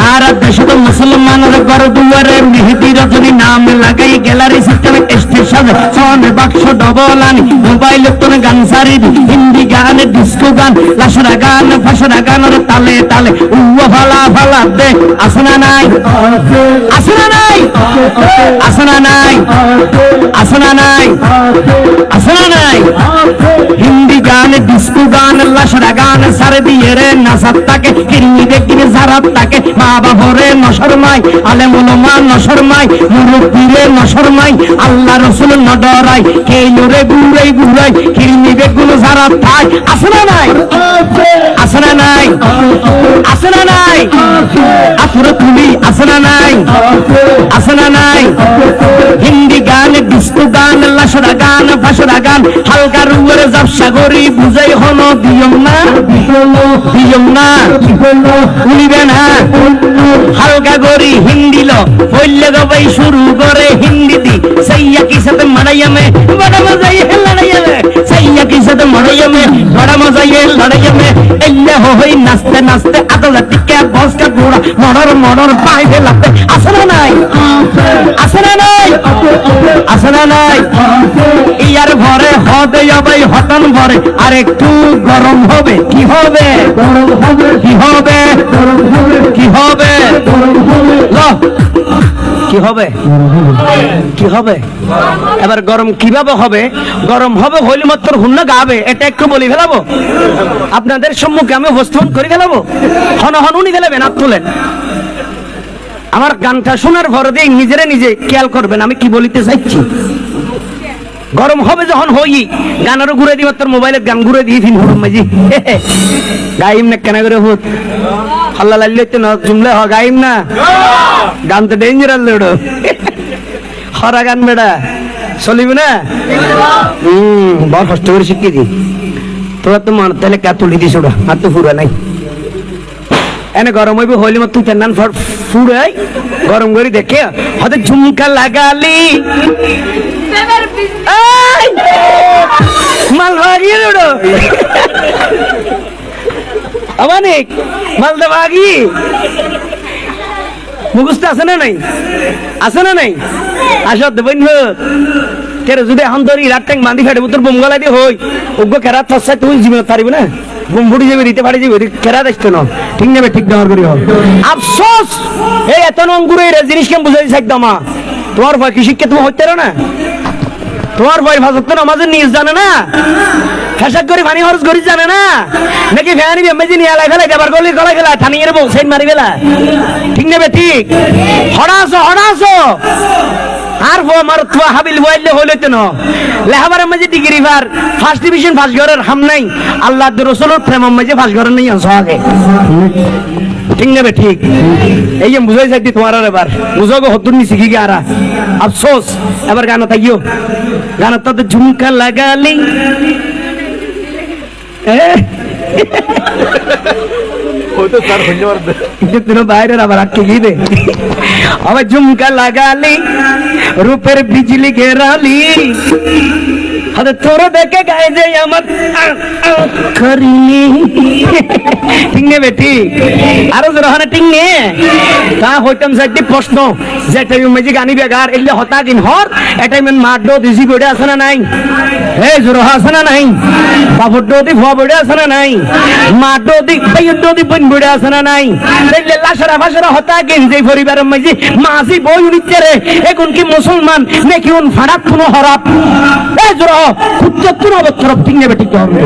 আর দেশত মুসলমানের ঘর দুয়ারে মেহেদি রজনী নাম লাগাই গ্যালারি সিস্টেমে স্টেশন সন বাক্স ডবল আনি মোবাইল তোর গান সারি হিন্দি গান ডিস্কো গান লাশরা গান ফাশরা গানের তালে তালে উয়া ফালা ফালা দে আসনা নাই আসনা নাই আসনা নাই আসনা নাই আসনা নাই হিন্দি গান ডিস্কো গান লাশরা গান সারে দিয়ে রে নাসাত্তাকে কিরমি দেখিনে জারাত্তাকে মা বাবরে নশরমাই আলেম উলামা নশরমাই মুরব্বিরে নশরমাই আল্লাহ রাসূল নডরাই কেইলরে গুরাই গুরাই কিরমি বেগুন জারাত্তাই আসনা নাই আসনা নাই আসনা নাই আফরে তুলি আসনা নাই আসনা নাই হিন্দি গান ডিস্কো গান লাশরা গান ফাশরা গান হালকা রুয়ের জাবসা গরি বুঝাই হলো দিয়ম না উনিবে না হালকা গরি হিন্দি লো বললে গবাই শুরু করে হিন্দি দি সাইয়া কি সাথে মারাইয়া মে বড় মজা ये लड़ाइया में साइया की साथ मड़ाइया में बड़ा मजा ये लड़ाइया में एल्ले होई नाचते नाचते आदल टिके बस का घोड़ा मडर मडर पाए दे लगते আসনা নাই আসনা নাই আসনা নাই ইয়ার ঘরে হদে যাবে হতন ভরে আর একটু গরম হবে কি হবে গরম হবে কি হবে গরম হবে কি হবে গরম হবে কি হবে কি হবে এবার গরম কিভাবে হবে গরম হবে হইলে মাত্র হুন্না গাবে এটা একটু বলি ফেলাবো আপনাদের সম্মুখে আমি উপস্থাপন করে ফেলাবো হন হন উনি ফেলাবেন হাত তুলেন আমার গানটা শোনার ভরে দিয়ে নিজেরা নিজে খেয়াল করবেন আমি কি বলিতে চাইছি গরম হবে যখন হই গানেরও ঘুরে দিই তোর মোবাইলের গান ঘুরে দিয়ে ফিন হরম মাঝি গাইম না কেন করে হুত হাল্লা লাল্লে তো না জুমলে হ গাইম না গান তো ডেঞ্জারাস লড়ো হরা গান বেড়া চলিবে না বড় কষ্ট করে শিখিয়ে দি তোরা তো মান তাহলে কা তুলি দিস ওটা আর তো ফুরা নাই এনে গরম হইবে হইলে মত তুই নান ফুরাই গরম করে দেখে হতে ঝুমকা লাগালি মাল ভাগিয়ে ওড়ো অনেক মালদা ভাগি মুখস্থ আছে না নাই আছে না নাই আসত বইন তেরে যদি এখন ধরি রাত ট্যাঙ্ক বাঁধি ফেটে তোর বোম গলা দিয়ে হই ওগ্য কেরাত ফসাই তুই জীবন পারিবি না বোম ফুটি যাবে দিতে পারি যাবে কেরাত আসতো না ঠিক নেবে ঠিক ব্যবহার করি আফসোস এই এত অঙ্গুর এই জিনিস কেমন বুঝাই একদম তোমার ভয় কি শিক্ষা তুমি হইতে না তোমার ভয় ভাজত তো নামাজের নিজ জানে না ফেসাক করে পানি খরচ করি জানে না নাকি ফ্যানি বেমেজি নিয়ে আলাই ফেলাই দেবার গলি গলা গেলা থানিয়ে বউ সাইড মারি ফেলা ঠিক নেবে ঠিক হড়াছো আর ও আমার তো হাবিল বইলে হইলতে না লেহাবার মাঝে ডিগ্রি ভার ফার্স্ট ডিভিশন ফার্স্ট ঘরের হাম নাই আল্লাহ রাসূলের প্রেম মাঝে ফার্স্ট ঘরের নাই আনছো আগে ঠিক নেবে ঠিক এই যে বুঝাই যাইতি তোমার আর এবার বুঝাবো হতুন নি শিখি গিয়ারা আফসোস এবার গান তাইও গান তো ঝুমকা লাগালি বাইরে আবার আটকে গিয়ে দে আবার ঝুমকা লাগালি রূপের বিজলি ঘেরালি হতে তোর দেখে গায়ে যাই আমার করিনি ঠিক নেবে ঠিক আরো জোরহানে ঠিক নে তা হইতাম সাইডে প্রশ্ন যেটা মেজি গানি বেগার এলে হতা কিন হর এটাই মেন মাড্ডো দিছি বড়ে আছে না নাই হে জোরহা আছে না নাই বাবুড্ডো দি ভুয়া বড়ে আছে না নাই মাড্ডো দি বাইড্ডো দি বন বড়ে আছে না নাই এলে লাশরা ফাশরা হতা কিন যে পরিবারের মেজি মাঝি বই উনিতে রে এখন কি মুসলমান নাকি উন ফাড়াত কোনো হরাপ এ জোরহ খুঁজতে তুই অবতরফ ঠিক নেবে ঠিক হবে